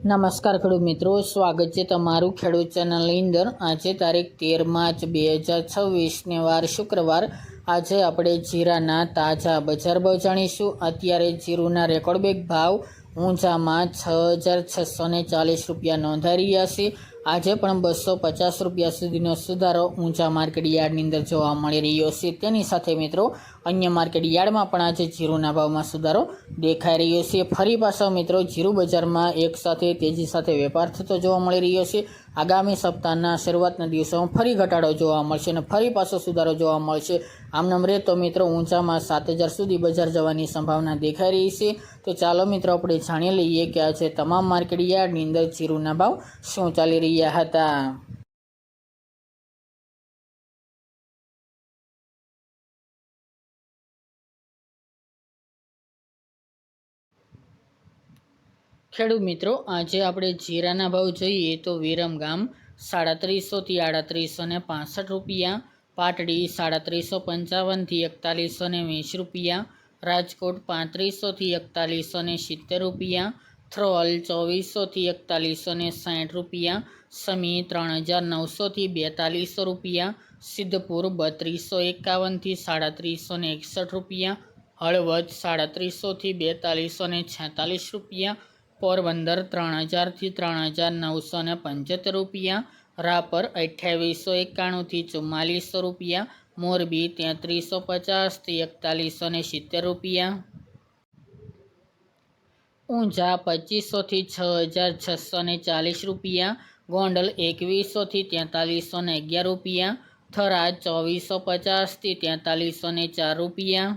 નમસ્કાર ખેડૂત મિત્રો, સ્વાગત છે તમારું ખેડૂત ચેનલની અંદર। આજે તારીખ 13 માર્ચ 2026 વાર શુક્રવાર। આજે આપણે જીરાના તાજા બજાર ભાવ જાણીશું। અત્યારે જીરુના રેકોર્ડ બેક ભાવ ઊંચામાં 6,640 રૂપિયા નોંધાઈ રહ્યા છે। આજે પણ 250 રૂપિયા સુધીનો સુધારો ઊંચા માર્કેટ યાર્ડની અંદર જોવા મળી રહ્યો છે। તેની સાથે મિત્રો અન્ય માર્કેટ યાર્ડમાં પણ આજે જીરુના ભાવમાં સુધારો દેખાઈ રહ્યો છે। ફરી પાછો મિત્રો જીરુ બજારમાં એક સાથે તેજી સાથે વેપાર થતો જોવા મળી રહ્યો છે। આગામી સપ્તાહના શરૂઆતના દિવસોમાં ફરી ઘટાડો જોવા મળશે અને ફરી પાછો સુધારો જોવા મળશે। આમ નંબરે તો મિત્રો ઊંચામાં 7,000 સુધી બજાર જવાની સંભાવના દેખાઈ રહી છે। તો ચાલો મિત્રો આપણે જાણી લઈએ કે આજે તમામ માર્કેટ યાર્ડની અંદર જીરુના ભાવ શું ચાલી રહ્યા હતા। ખેડૂત મિત્રો, આજે આપણે જીરાના ભાવ જોઈએ તો વિરમગામ 350 થી 3865 રૂપિયા, પાટડી 355 થી 4120 રૂપિયા, રાજકોટ 3500 થી 4170 રૂપિયા, થ્રોલ 2400 થી 4160 રૂપિયા, સમી 3900 થી 4200 રૂપિયા, સિદ્ધપુર 3251 થી 3761 રૂપિયા, હળવદ 3700 થી 4246 રૂપિયા, પોરબંદર 3000 થી 3975 રૂપિયા, રાપર 2891 થી 4400 રૂપિયા, મોરબી 3350 થી 4170 રૂપિયા, ઊંઝા 2500 થી 6640 રૂપિયા, ગોંડલ 2100 થી 4311 રૂપિયા, થરાદ 2450 થી 4304 રૂપિયા,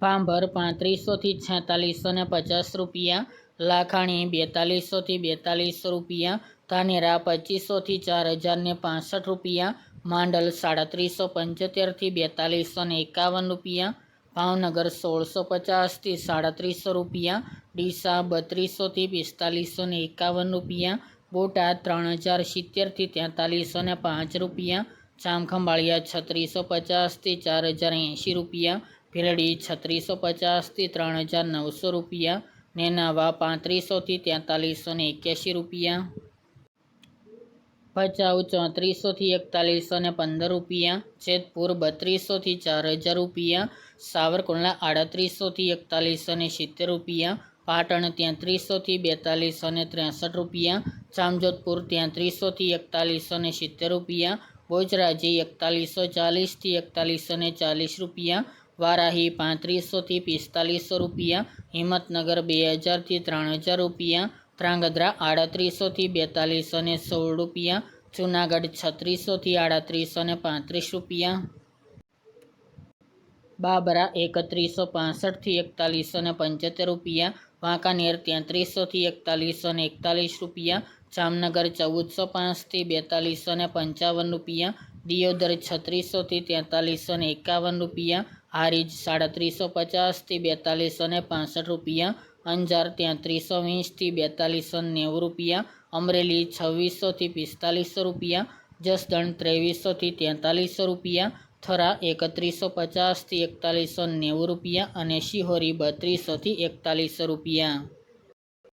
ભાંભર 3500 થી 4650 રૂપિયા, લાખાણી 4200 થી 4200 રૂપિયા, ધાનેરા 2500 થી 4065 રૂપિયા, માંડલ 3775 થી 4251 રૂપિયા, ભાવનગર 1650 થી 3700 રૂપિયા, ડીસા 3200 થી 4551 રૂપિયા, બોટાદ 3070 થી 4305 રૂપિયા, જામખંભાળિયા 3650 થી 4080 રૂપિયા, ભીલડી 3650 થી 3900 રૂપિયા, નેનાવા 3500 થી 4381 રૂપિયા, ભચાઉ 3400 થી 4115 રૂપિયા, જેતપુર 3200 થી 4000 રૂપિયા, સાવરકુંડલા 3800 થી 4170 રૂપિયા, પાટણ 3300 થી 4263 રૂપિયા, જામજોધપુર 3300 થી 4170 રૂપિયા, બોજરાજી 4140 થી 4140 રૂપિયા, વારાહી 3500 થી 4500 રૂપિયા, હિંમતનગર 2000 થી 3000 રૂપિયા, ધ્રાંગધ્રા 3800 થી 4216 રૂપિયા, જૂનાગઢ 3600 થી 3835 રૂપિયા, બાબરા 3165 થી 4175 રૂપિયા, વાંકાનેર 3300 થી 4141 રૂપિયા, જામનગર 1405 થી 4255 રૂપિયા, દિયોદર 3600 થી 4351 રૂપિયા, હારીજ 3750 થી 4265 રૂપિયા, અંજાર 3320 થી 4290 રૂપિયા, અમરેલી 2600 થી 4500 રૂપિયા, જસદણ 2300 થી 4300 રૂપિયા, થરા 3150 થી 4190 રૂપિયા અને શિહોરી 3200 થી 4100 રૂપિયા।